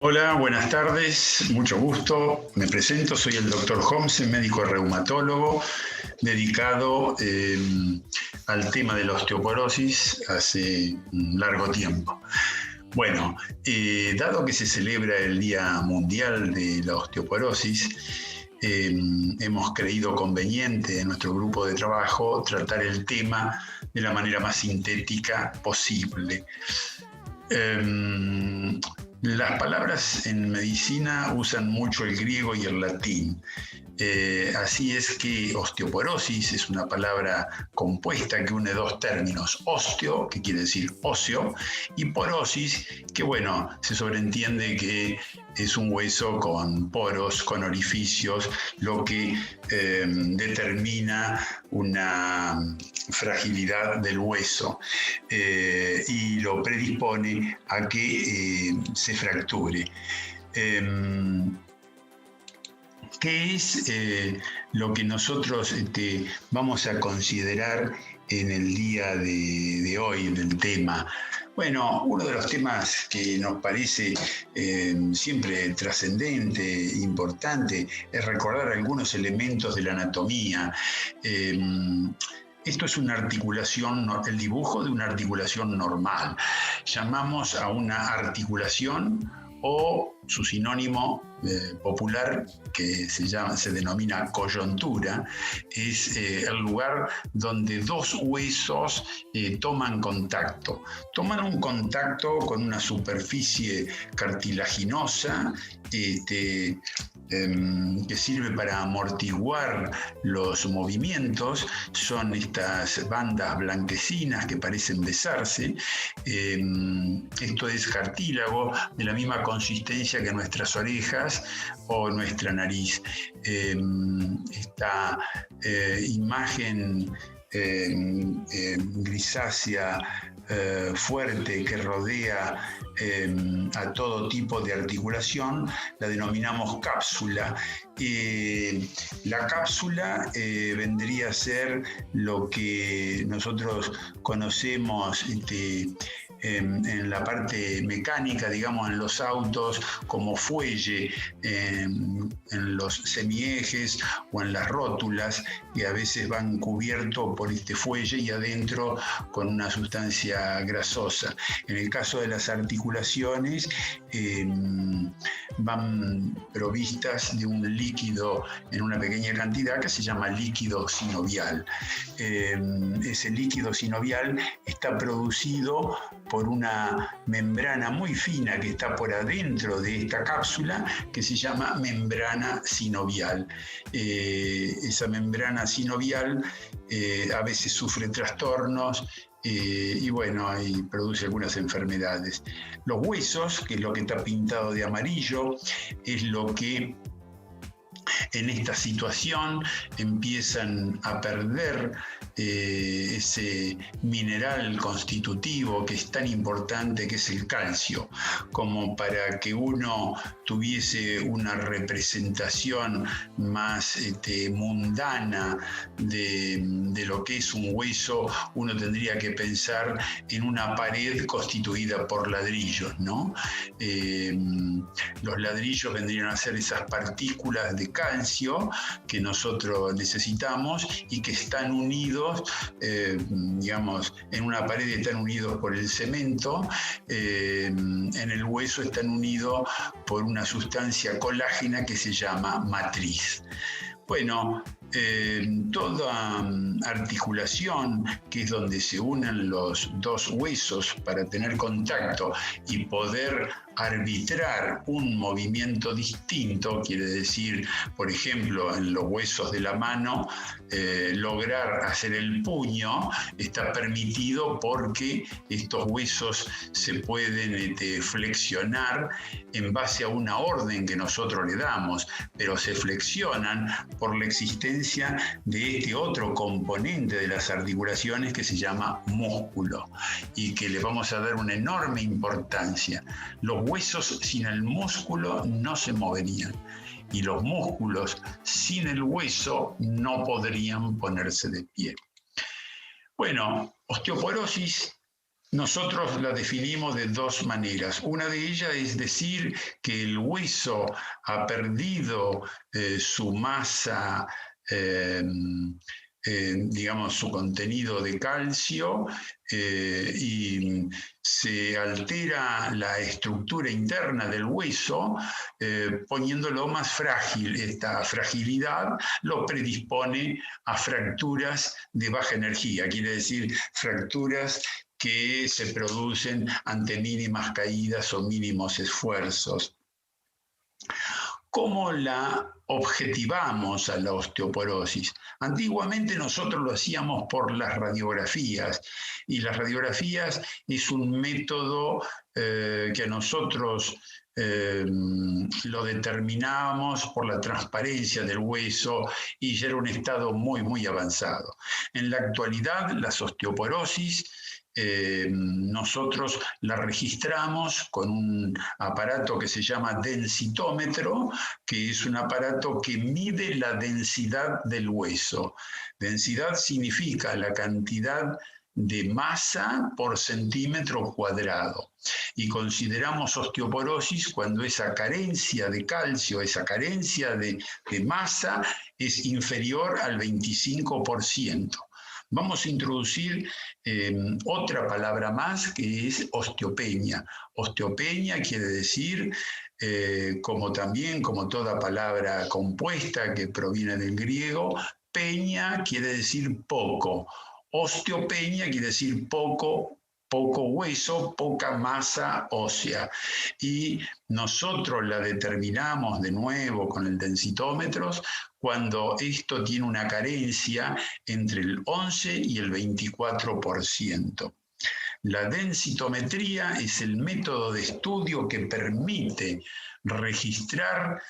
Hola, buenas tardes, mucho gusto. Me presento, soy el doctor Homse, médico reumatólogo, dedicado al tema de la osteoporosis hace un largo tiempo. Bueno, dado que se celebra el Día Mundial de la Osteoporosis, hemos creído conveniente en nuestro grupo de trabajo tratar el tema de la manera más sintética posible. Las palabras en medicina usan mucho el griego y el latín. Así es que osteoporosis es una palabra compuesta que une dos términos, osteo, que quiere decir óseo, y porosis, que bueno, se sobreentiende que es un hueso con poros, con orificios, lo que determina una fragilidad del hueso y lo predispone a que se fracture. ¿Qué es lo que nosotros vamos a considerar en el día de hoy, en el tema? Bueno, uno de los temas que nos parece siempre trascendente, importante, es recordar algunos elementos de la anatomía. Esto es una articulación, el dibujo de una articulación normal. Llamamos a una articulación o su sinónimo popular que se denomina coyuntura, es el lugar donde dos huesos toman contacto. Toman un contacto con una superficie cartilaginosa que sirve para amortiguar los movimientos. Son estas bandas blanquecinas que parecen besarse. Esto es cartílago de la misma consistencia que nuestras orejas o nuestra nariz. Esta imagen grisácea fuerte que rodea a todo tipo de articulación, la denominamos cápsula. La cápsula vendría a ser lo que nosotros conocemos en la parte mecánica, digamos, en los autos, como fuelle, en los semiejes o en las rótulas, que a veces van cubiertos por este fuelle y adentro con una sustancia grasosa. En el caso de las articulaciones, van provistas de un líquido en una pequeña cantidad que se llama líquido sinovial. Ese líquido sinovial está producido por una membrana muy fina que está por adentro de esta cápsula, que se llama membrana sinovial. Esa membrana sinovial a veces sufre trastornos y bueno, y produce algunas enfermedades. Los huesos, que es lo que está pintado de amarillo, es lo que en esta situación empiezan a perder ese mineral constitutivo que es tan importante, que es el calcio, como para que uno tuviese una representación más mundana de lo que es un hueso. Uno tendría que pensar en una pared constituida por ladrillos, ¿no? Los ladrillos vendrían a ser esas partículas de calcio que nosotros necesitamos y que están unidos, digamos, en una pared están unidos por el cemento, en el hueso están unidos por una sustancia colágena que se llama matriz. Bueno, toda articulación, que es donde se unen los dos huesos para tener contacto y poder arbitrar un movimiento distinto, quiere decir, por ejemplo, en los huesos de la mano, lograr hacer el puño está permitido porque estos huesos se pueden flexionar en base a una orden que nosotros le damos, pero se flexionan por la existencia de este otro componente de las articulaciones que se llama músculo y que le vamos a dar una enorme importancia. Los huesos sin el músculo no se moverían y los músculos sin el hueso no podrían ponerse de pie. Bueno, osteoporosis Nosotros la definimos de dos maneras. Una de ellas es decir que el hueso ha perdido su masa, digamos, su contenido de calcio, y se altera la estructura interna del hueso, poniéndolo más frágil. Esta fragilidad lo predispone a fracturas de baja energía, quiere decir fracturas que se producen ante mínimas caídas o mínimos esfuerzos. ¿Cómo la objetivamos a la osteoporosis? Antiguamente nosotros lo hacíamos por las radiografías, y las radiografías es un método que nosotros lo determinábamos por la transparencia del hueso, y ya era un estado muy, muy avanzado. En la actualidad, las osteoporosis nosotros la registramos con un aparato que se llama densitómetro, que es un aparato que mide la densidad del hueso. Densidad significa la cantidad de masa por centímetro cuadrado. Y consideramos osteoporosis cuando esa carencia de calcio, esa carencia de masa es inferior al 25%. Vamos a introducir otra palabra más, que es osteopenia. Osteopenia quiere decir, como toda palabra compuesta que proviene del griego, peña quiere decir poco. Osteopenia quiere decir poco hueso, poca masa ósea. Y nosotros la determinamos de nuevo con el densitómetro cuando esto tiene una carencia entre el 11 y el 24%. La densitometría es el método de estudio que permite registrar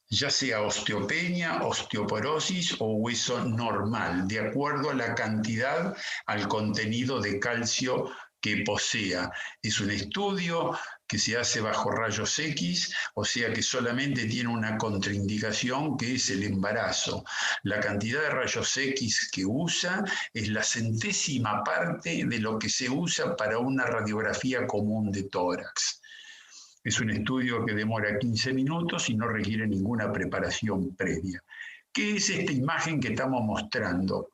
ya sea osteopenia, osteoporosis o hueso normal, de acuerdo a la cantidad, al contenido de calcio que posea. Es un estudio que se hace bajo rayos X, o sea que solamente tiene una contraindicación, que es el embarazo. La cantidad de rayos X que usa es la 100ª parte de lo que se usa para una radiografía común de tórax. Es un estudio que demora 15 minutos y no requiere ninguna preparación previa. ¿Qué es esta imagen que estamos mostrando?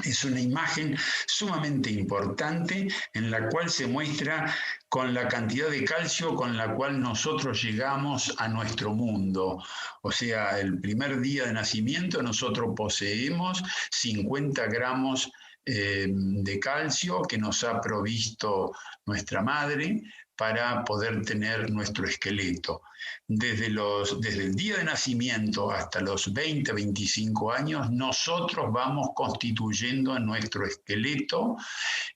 Es una imagen sumamente importante en la cual se muestra con la cantidad de calcio con la cual nosotros llegamos a nuestro mundo. O sea, el primer día de nacimiento nosotros poseemos 50 gramos de calcio que nos ha provisto nuestra madre para poder tener nuestro esqueleto. Desde el día de nacimiento hasta los 20, 25 años, nosotros vamos constituyendo nuestro esqueleto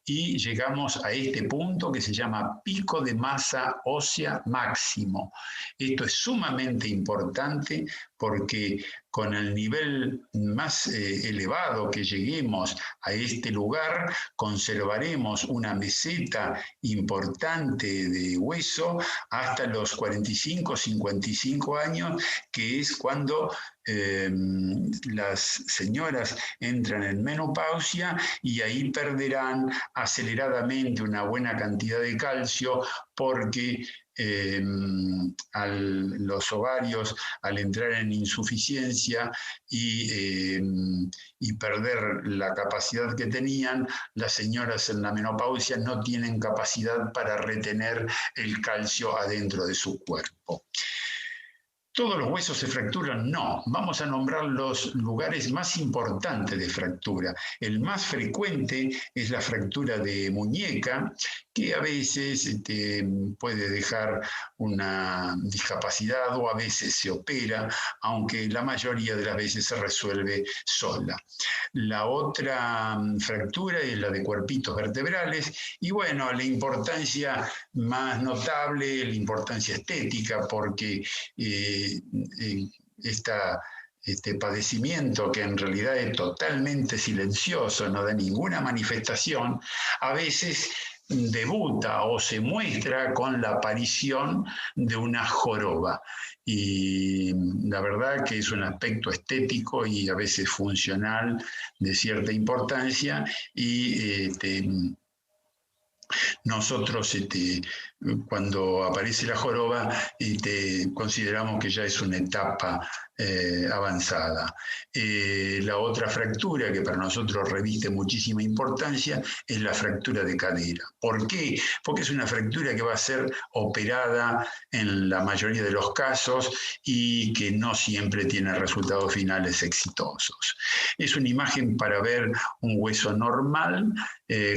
y llegamos a este punto que se llama pico de masa ósea máximo. Esto es sumamente importante porque con el nivel más elevado que lleguemos a este lugar, conservaremos una meseta importante de hueso hasta los 45, 55 años, que es cuando las señoras entran en menopausia, y ahí perderán aceleradamente una buena cantidad de calcio, porque los ovarios, al entrar en insuficiencia y perder la capacidad que tenían, las señoras en la menopausia no tienen capacidad para retener el calcio adentro de su cuerpo. ¿Todos los huesos se fracturan? No. Vamos a nombrar los lugares más importantes de fractura. El más frecuente es la fractura de muñeca, que a veces puede dejar una discapacidad o a veces se opera, aunque la mayoría de las veces se resuelve sola. La otra fractura es la de cuerpitos vertebrales, y bueno, la importancia más notable, la importancia estética, porque este padecimiento, que en realidad es totalmente silencioso, no da ninguna manifestación, a veces debuta o se muestra con la aparición de una joroba. Y la verdad que es un aspecto estético y a veces funcional de cierta importancia, y Nosotros, cuando aparece la joroba, consideramos que ya es una etapa avanzada. La otra fractura que para nosotros reviste muchísima importancia es la fractura de cadera. ¿Por qué? Porque es una fractura que va a ser operada en la mayoría de los casos y que no siempre tiene resultados finales exitosos. Es una imagen para ver un hueso normal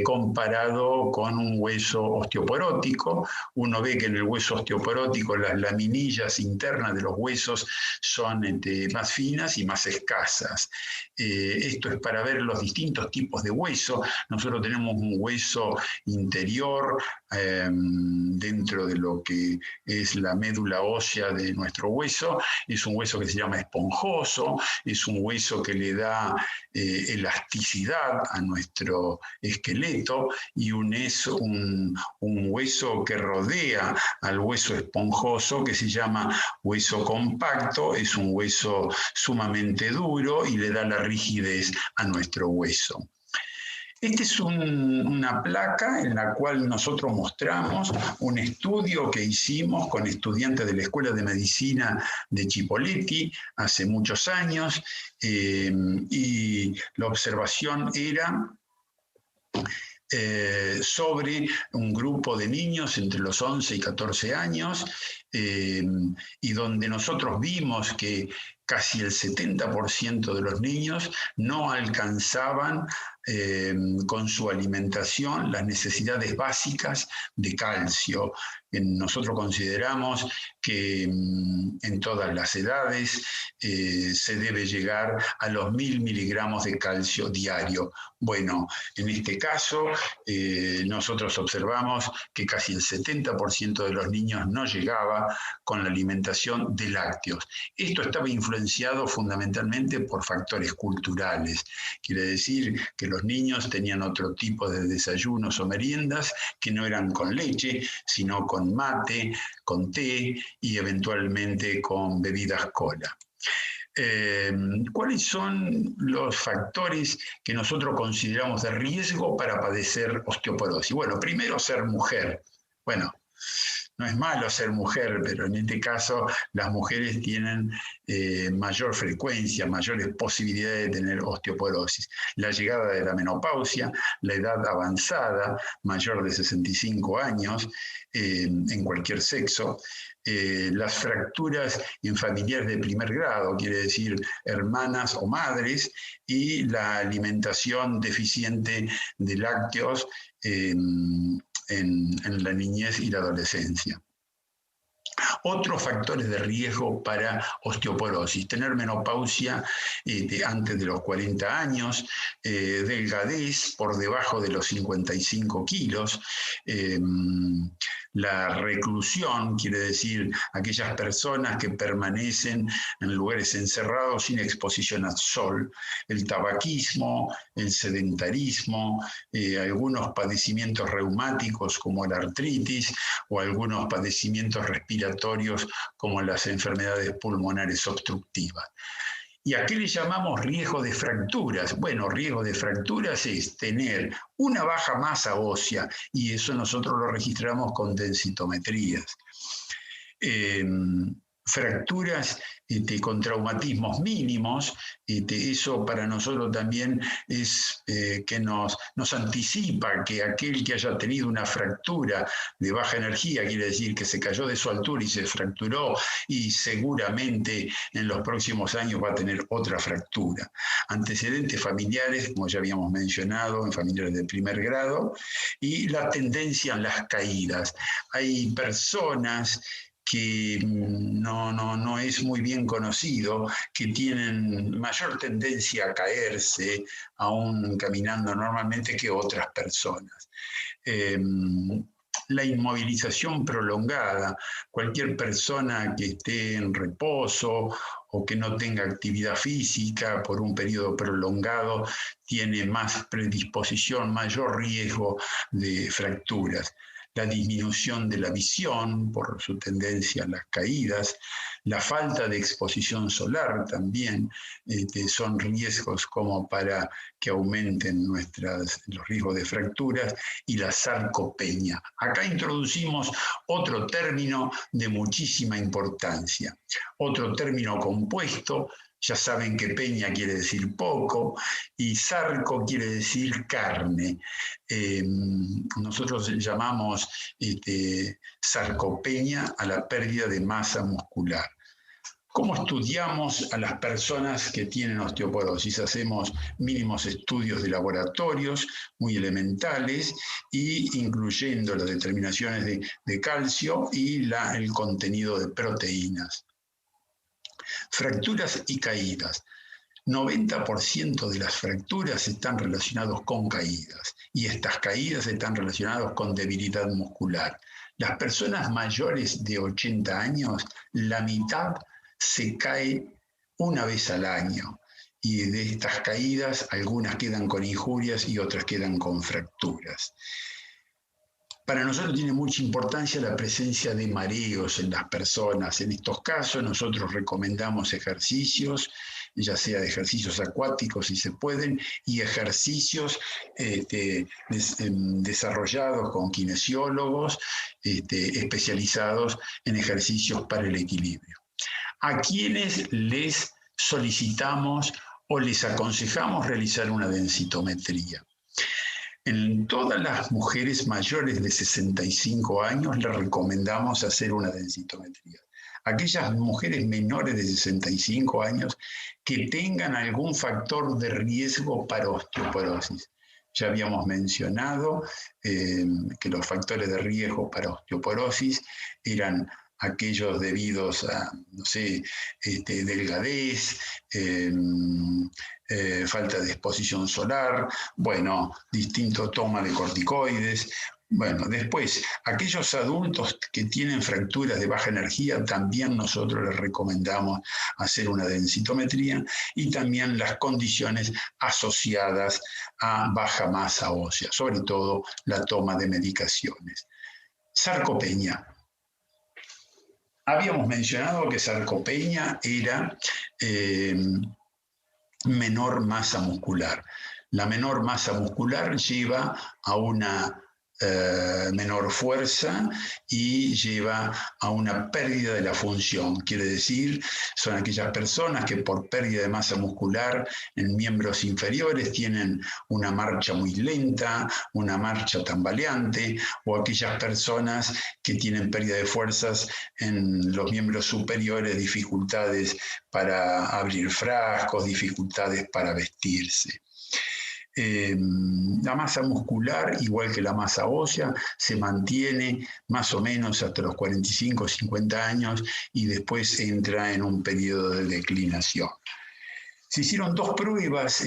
comparado con un hueso osteoporótico. Uno ve que en el hueso osteoporótico las laminillas internas de los huesos son más finas y más escasas. Esto es para ver los distintos tipos de hueso. Nosotros tenemos un hueso interior dentro de lo que es la médula ósea de nuestro hueso. Es un hueso que se llama esponjoso, es un hueso que le da elasticidad a nuestro esqueleto, y un hueso que rodea al hueso esponjoso, que se llama hueso compacto. Es un hueso sumamente duro y le da la rigidez a nuestro hueso. Esta es una placa en la cual nosotros mostramos un estudio que hicimos con estudiantes de la Escuela de Medicina de Chipoleti hace muchos años, y la observación era sobre un grupo de niños entre los 11 y 14 años, y donde nosotros vimos que casi el 70% de los niños no alcanzaban con su alimentación las necesidades básicas de calcio. Nosotros consideramos que en todas las edades se debe llegar a los 1000 miligramos de calcio diario. Bueno, en este caso nosotros observamos que casi el 70% de los niños no llegaba con la alimentación de lácteos. Esto estaba influenciado fundamentalmente por factores culturales. Quiere decir que los niños tenían otro tipo de desayunos o meriendas que no eran con leche, sino con mate, con té y eventualmente con bebidas cola. ¿Cuáles son los factores que nosotros consideramos de riesgo para padecer osteoporosis? Bueno, primero, ser mujer. Bueno, no es malo ser mujer, pero en este caso las mujeres tienen mayor frecuencia, mayores posibilidades de tener osteoporosis. La llegada de la menopausia, la edad avanzada, mayor de 65 años, en cualquier sexo, las fracturas en familiares de primer grado, quiere decir hermanas o madres, y la alimentación deficiente de lácteos en la niñez y la adolescencia. Otros factores de riesgo para osteoporosis: tener menopausia antes de los 40 años, delgadez por debajo de los 55 kilos, la reclusión, quiere decir aquellas personas que permanecen en lugares encerrados sin exposición al sol, el tabaquismo, el sedentarismo, algunos padecimientos reumáticos como la artritis o algunos padecimientos respiratorios como las enfermedades pulmonares obstructivas. ¿Y a qué le llamamos riesgo de fracturas? Bueno, riesgo de fracturas es tener una baja masa ósea, y eso nosotros lo registramos con densitometrías. Fracturas con traumatismos mínimos, eso para nosotros también es que nos anticipa que aquel que haya tenido una fractura de baja energía, quiere decir que se cayó de su altura y se fracturó, y seguramente en los próximos años va a tener otra fractura. Antecedentes familiares, como ya habíamos mencionado, en familiares de primer grado, y la tendencia en las caídas. Hay personas que no es muy bien conocido, que tienen mayor tendencia a caerse, aún caminando normalmente, que otras personas. La inmovilización prolongada. Cualquier persona que esté en reposo o que no tenga actividad física por un periodo prolongado tiene más predisposición, mayor riesgo de fracturas. La disminución de la visión por su tendencia a las caídas, La falta de exposición solar también son riesgos como para que aumenten los riesgos de fracturas, y la sarcopenia. Acá introducimos otro término de muchísima importancia, otro término compuesto. Ya saben que peña quiere decir poco y sarco quiere decir carne. Nosotros llamamos sarcopenia a la pérdida de masa muscular. ¿Cómo estudiamos a las personas que tienen osteoporosis? Hacemos mínimos estudios de laboratorios muy elementales, y incluyendo las determinaciones de calcio y el contenido de proteínas. Fracturas y caídas. 90% de las fracturas están relacionadas con caídas, y estas caídas están relacionadas con debilidad muscular. Las personas mayores de 80 años, la mitad se cae una vez al año, y de estas caídas algunas quedan con injurias y otras quedan con fracturas. Para nosotros tiene mucha importancia la presencia de mareos en las personas. En estos casos nosotros recomendamos ejercicios, ya sea de ejercicios acuáticos si se pueden, y ejercicios desarrollados con kinesiólogos especializados en ejercicios para el equilibrio. ¿A quienes les solicitamos o les aconsejamos realizar una densitometría? En todas las mujeres mayores de 65 años les recomendamos hacer una densitometría. Aquellas mujeres menores de 65 años que tengan algún factor de riesgo para osteoporosis. Ya habíamos mencionado que los factores de riesgo para osteoporosis eran aquellos debidos a, no sé, delgadez, falta de exposición solar, bueno, distinto toma de corticoides. Bueno, después, aquellos adultos que tienen fracturas de baja energía, también nosotros les recomendamos hacer una densitometría, y también las condiciones asociadas a baja masa ósea, sobre todo la toma de medicaciones. Sarcopenia. Habíamos mencionado que sarcopenia era menor masa muscular. La menor masa muscular lleva a una menor fuerza y lleva a una pérdida de la función. Quiere decir, son aquellas personas que por pérdida de masa muscular en miembros inferiores tienen una marcha muy lenta, una marcha tambaleante, o aquellas personas que tienen pérdida de fuerzas en los miembros superiores, dificultades para abrir frascos, dificultades para vestirse. La masa muscular, igual que la masa ósea, se mantiene más o menos hasta los 45 o 50 años, y después entra en un periodo de declinación. Se hicieron dos pruebas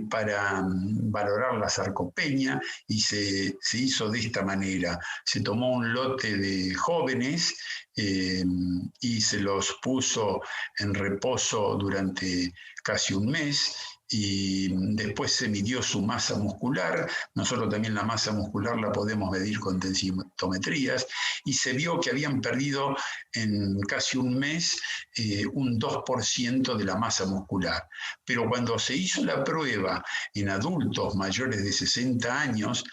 para valorar la sarcopenia, y se hizo de esta manera. Se tomó un lote de jóvenes y se los puso en reposo durante casi un mes, y después se midió su masa muscular. Nosotros también la masa muscular la podemos medir con densitometrías, y se vio que habían perdido en casi un mes un 2% de la masa muscular. Pero cuando se hizo la prueba en adultos mayores de 60 años,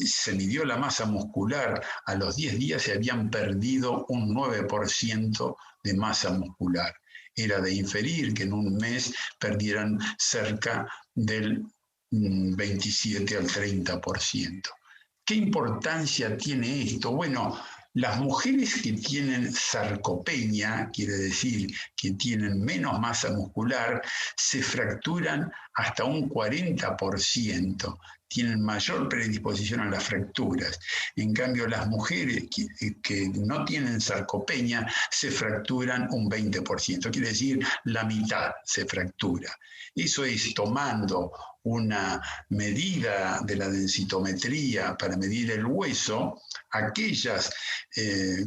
se midió la masa muscular a los 10 días y habían perdido un 9% de masa muscular. Era de inferir que en un mes perdieran cerca del 27 al 30%. ¿Qué importancia tiene esto? Bueno, las mujeres que tienen sarcopenia, quiere decir que tienen menos masa muscular, se fracturan hasta un 40%, tienen mayor predisposición a las fracturas. En cambio, las mujeres que no tienen sarcopenia se fracturan un 20%, quiere decir la mitad se fractura. Eso es tomando una medida de la densitometría para medir el hueso, aquellas,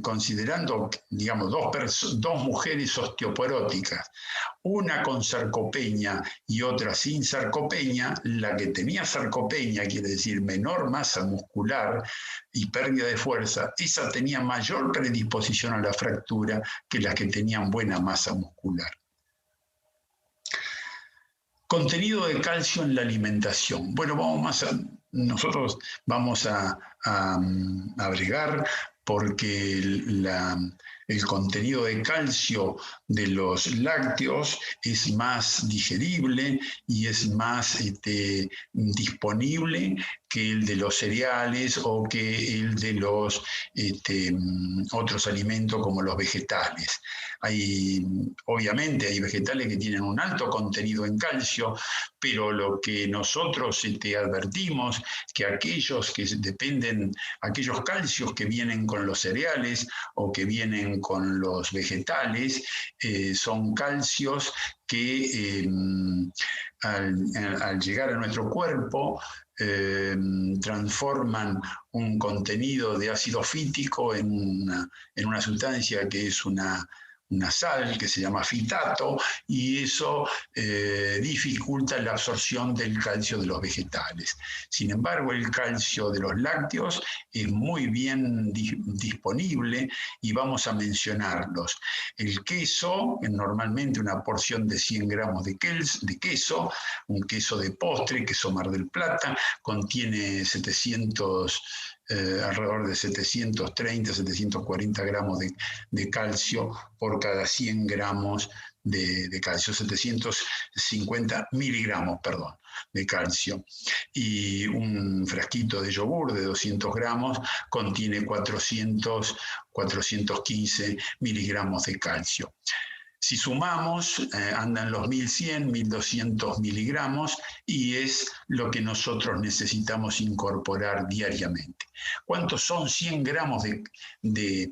considerando, digamos, dos mujeres osteoporóticas, una con sarcopenia y otra sin sarcopenia, la que tenía sarcopenia, quiere decir menor masa muscular y pérdida de fuerza, esa tenía mayor predisposición a la fractura que las que tenían buena masa muscular. Contenido de calcio en la alimentación. Bueno, nosotros vamos a bregar porque el contenido de calcio de los lácteos es más digerible y es más disponible que el de los cereales o que el de los otros alimentos como los vegetales. Obviamente hay vegetales que tienen un alto contenido en calcio, pero lo que nosotros advertimos que aquellos calcios que vienen con los cereales o que vienen con los vegetales son calcios que al llegar a nuestro cuerpo transforman un contenido de ácido fítico en una sustancia que es una sal que se llama fitato, y eso dificulta la absorción del calcio de los vegetales. Sin embargo, el calcio de los lácteos es muy bien disponible y vamos a mencionarlos. El queso, normalmente una porción de 100 gramos de queso, un queso de postre, queso Mar del Plata, contiene alrededor de 730, 740 gramos de calcio por cada 100 gramos de calcio, 750 miligramos, perdón, de calcio. Y un frasquito de yogur de 200 gramos contiene 415 miligramos de calcio. Si sumamos, andan los 1100, 1200 miligramos y es lo que nosotros necesitamos incorporar diariamente. ¿Cuántos son 100 gramos de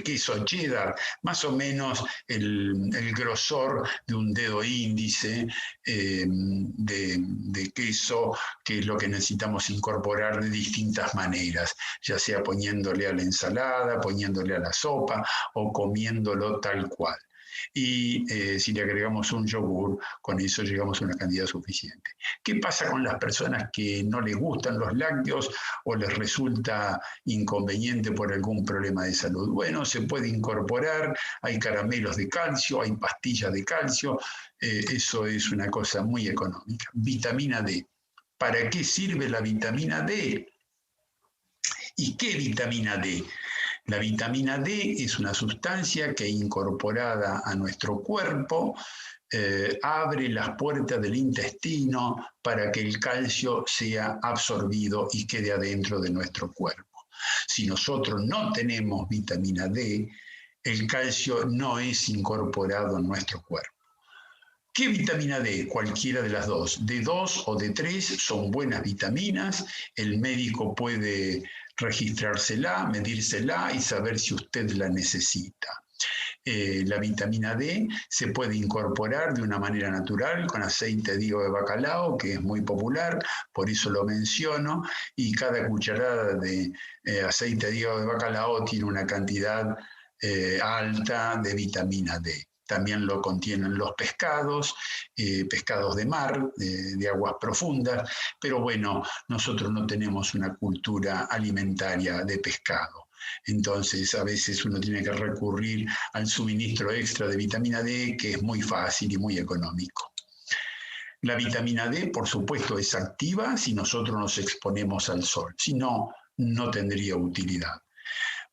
queso cheddar? Más o menos el grosor de un dedo índice de queso, que es lo que necesitamos incorporar de distintas maneras, ya sea poniéndole a la ensalada, poniéndole a la sopa o comiéndolo tal cual. Y si le agregamos un yogur, con eso llegamos a una cantidad suficiente. ¿Qué pasa con las personas que no les gustan los lácteos o les resulta inconveniente por algún problema de salud? Bueno, se puede incorporar, hay caramelos de calcio, hay pastillas de calcio, eso es una cosa muy económica. Vitamina D. ¿Para qué sirve la vitamina D? ¿Y qué vitamina D? La vitamina D es una sustancia que incorporada a nuestro cuerpo abre las puertas del intestino para que el calcio sea absorbido y quede adentro de nuestro cuerpo. Si nosotros no tenemos vitamina D, el calcio no es incorporado en nuestro cuerpo. ¿Qué vitamina D? Cualquiera de las dos. D2 o D3 son buenas vitaminas. El médico puede registrársela, medírsela y saber si usted la necesita. La vitamina D se puede incorporar de una manera natural con aceite de hígado de bacalao, que es muy popular, por eso lo menciono, y cada cucharada de aceite de hígado de bacalao tiene una cantidad alta de vitamina D. También lo contienen los pescados, pescados de mar, de aguas profundas, pero bueno, nosotros no tenemos una cultura alimentaria de pescado. Entonces, a veces uno tiene que recurrir al suministro extra de vitamina D, que es muy fácil y muy económico. La vitamina D, por supuesto, es activa si nosotros nos exponemos al sol, si no, no tendría utilidad.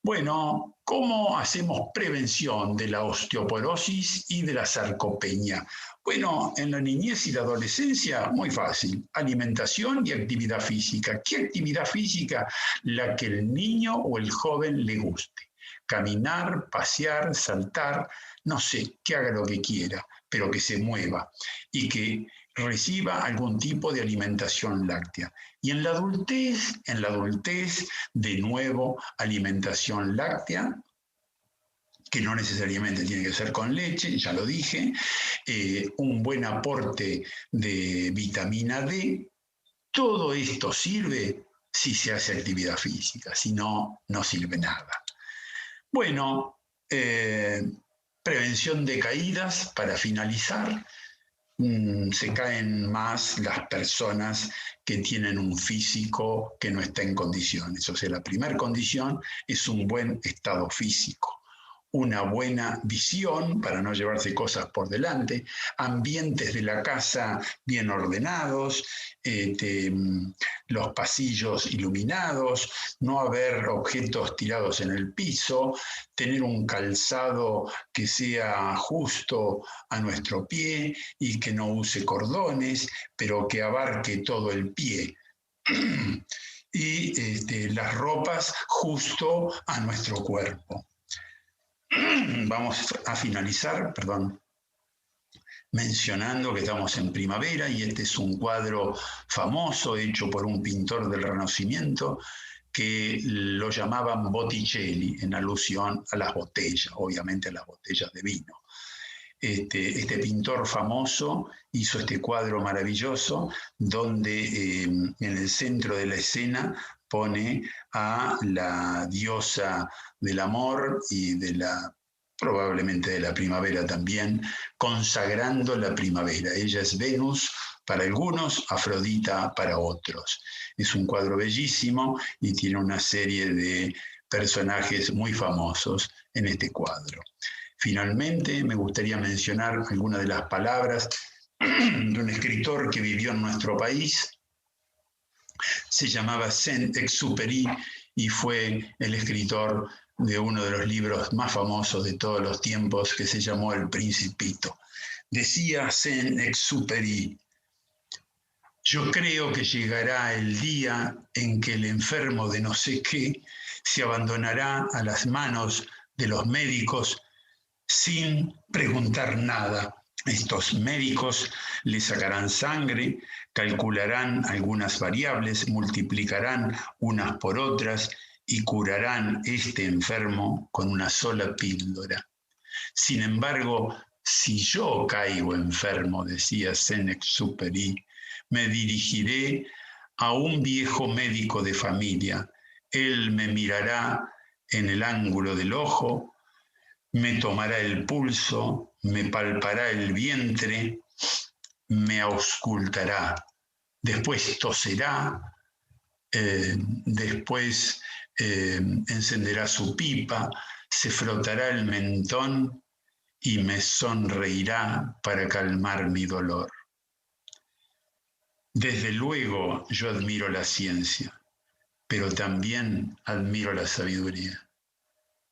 Bueno, ¿cómo hacemos prevención de la osteoporosis y de la sarcopenia? Bueno, en la niñez y la adolescencia, muy fácil, alimentación y actividad física. ¿Qué actividad física? La que el niño o el joven le guste. Caminar, pasear, saltar, no sé, que haga lo que quiera, pero que se mueva y que reciba algún tipo de alimentación láctea. Y en la adultez, de nuevo, alimentación láctea, que no necesariamente tiene que ser con leche, ya lo dije, un buen aporte de vitamina D, todo esto sirve si se hace actividad física, si no, no sirve nada. Bueno, prevención de caídas, para finalizar. Se caen más las personas que tienen un físico que no está en condiciones. O sea, la primera condición es un buen estado físico, una buena visión para no llevarse cosas por delante, ambientes de la casa bien ordenados, los pasillos iluminados, no haber objetos tirados en el piso, tener un calzado que sea justo a nuestro pie y que no use cordones, pero que abarque todo el pie. Y las ropas justo a nuestro cuerpo. Vamos a finalizar, mencionando que estamos en primavera y este es un cuadro famoso hecho por un pintor del Renacimiento que lo llamaban Botticelli, en alusión a las botellas, obviamente a las botellas de vino. Este pintor famoso hizo este cuadro maravilloso donde en el centro de la escena pone a la diosa del amor y probablemente de la primavera también, consagrando la primavera. Ella es Venus para algunos, Afrodita para otros. Es un cuadro bellísimo y tiene una serie de personajes muy famosos en este cuadro. Finalmente, me gustaría mencionar algunas de las palabras de un escritor que vivió en nuestro país. Se llamaba Saint-Exupéry y fue el escritor de uno de los libros más famosos de todos los tiempos, que se llamó El Principito. Decía Saint-Exupéry: yo creo que llegará el día en que el enfermo de no sé qué se abandonará a las manos de los médicos sin preguntar nada. Estos médicos le sacarán sangre, calcularán algunas variables, multiplicarán unas por otras y curarán este enfermo con una sola píldora. Sin embargo, si yo caigo enfermo, decía Saint-Exupéry, me dirigiré a un viejo médico de familia. Él me mirará en el ángulo del ojo, me tomará el pulso, me palpará el vientre, me auscultará, después toserá, después encenderá su pipa, se frotará el mentón y me sonreirá para calmar mi dolor. Desde luego yo admiro la ciencia, pero también admiro la sabiduría.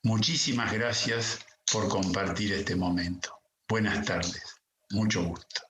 Muchísimas gracias por compartir este momento. Buenas tardes. Mucho gusto.